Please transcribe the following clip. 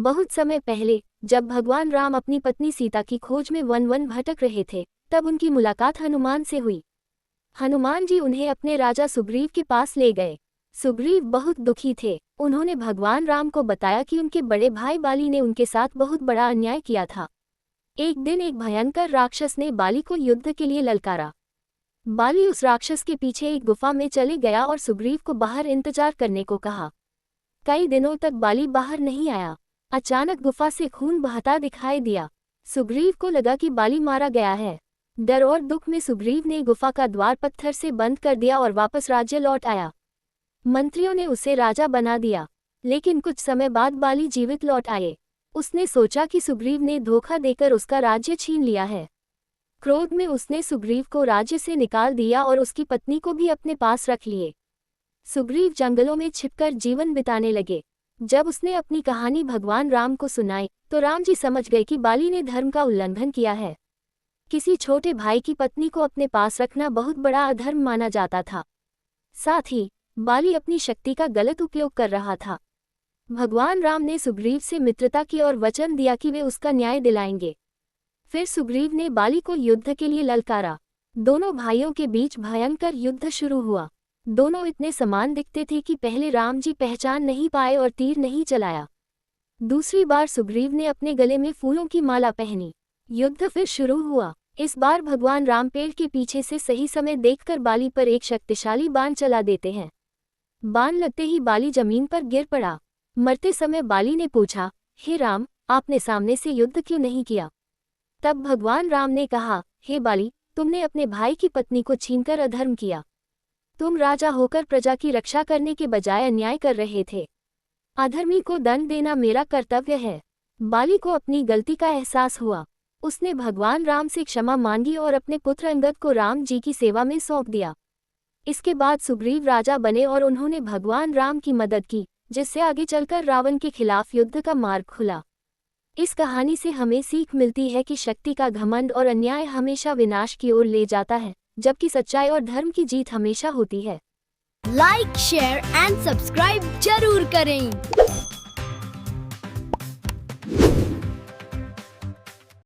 बहुत समय पहले जब भगवान राम अपनी पत्नी सीता की खोज में वन वन भटक रहे थे, तब उनकी मुलाकात हनुमान से हुई। हनुमान जी उन्हें अपने राजा सुग्रीव के पास ले गए। सुग्रीव बहुत दुखी थे। उन्होंने भगवान राम को बताया कि उनके बड़े भाई बाली ने उनके साथ बहुत बड़ा अन्याय किया था। एक दिन एक भयंकर राक्षस ने बाली को युद्ध के लिए ललकारा। बाली उस राक्षस के पीछे एक गुफा में चले गया और सुग्रीव को बाहर इंतजार करने को कहा। कई दिनों तक बाली बाहर नहीं आया। अचानक गुफा से खून बहता दिखाई दिया। सुग्रीव को लगा कि बाली मारा गया है। डर और दुख में सुग्रीव ने गुफा का द्वार पत्थर से बंद कर दिया और वापस राज्य लौट आया। मंत्रियों ने उसे राजा बना दिया, लेकिन कुछ समय बाद बाली जीवित लौट आए। उसने सोचा कि सुग्रीव ने धोखा देकर उसका राज्य छीन लिया है। क्रोध में उसने सुग्रीव को राज्य से निकाल दिया और उसकी पत्नी को भी अपने पास रख लिए। सुग्रीव जंगलों में छिपकर जीवन बिताने लगे। जब उसने अपनी कहानी भगवान राम को सुनाई तो राम जी समझ गए कि बाली ने धर्म का उल्लंघन किया है। किसी छोटे भाई की पत्नी को अपने पास रखना बहुत बड़ा अधर्म माना जाता था। साथ ही बाली अपनी शक्ति का गलत उपयोग कर रहा था। भगवान राम ने सुग्रीव से मित्रता की और वचन दिया कि वे उसका न्याय दिलाएंगे। फिर सुग्रीव ने बाली को युद्ध के लिए ललकारा। दोनों भाइयों के बीच भयंकर युद्ध शुरू हुआ। दोनों इतने समान दिखते थे कि पहले राम जी पहचान नहीं पाए और तीर नहीं चलाया। दूसरी बार सुग्रीव ने अपने गले में फूलों की माला पहनी। युद्ध फिर शुरू हुआ। इस बार भगवान राम पेड़ के पीछे से सही समय देखकर बाली पर एक शक्तिशाली बाण चला देते हैं। बाण लगते ही बाली जमीन पर गिर पड़ा। मरते समय बाली ने पूछा, हे राम, आपने सामने से युद्ध क्यों नहीं किया? तब भगवान राम ने कहा, हे बाली, तुमने अपने भाई की पत्नी को छीनकर अधर्म किया। तुम राजा होकर प्रजा की रक्षा करने के बजाय अन्याय कर रहे थे। अधर्मी को दंड देना मेरा कर्तव्य है। बाली को अपनी गलती का एहसास हुआ। उसने भगवान राम से क्षमा मांगी और अपने पुत्र अंगद को राम जी की सेवा में सौंप दिया। इसके बाद सुग्रीव राजा बने और उन्होंने भगवान राम की मदद की, जिससे आगे चलकर रावण के खिलाफ युद्ध का मार्ग खुला। इस कहानी से हमें सीख मिलती है कि शक्ति का घमंड और अन्याय हमेशा विनाश की ओर ले जाता है, जबकि सच्चाई और धर्म की जीत हमेशा होती है। लाइक, शेयर एंड सब्सक्राइब जरूर करें।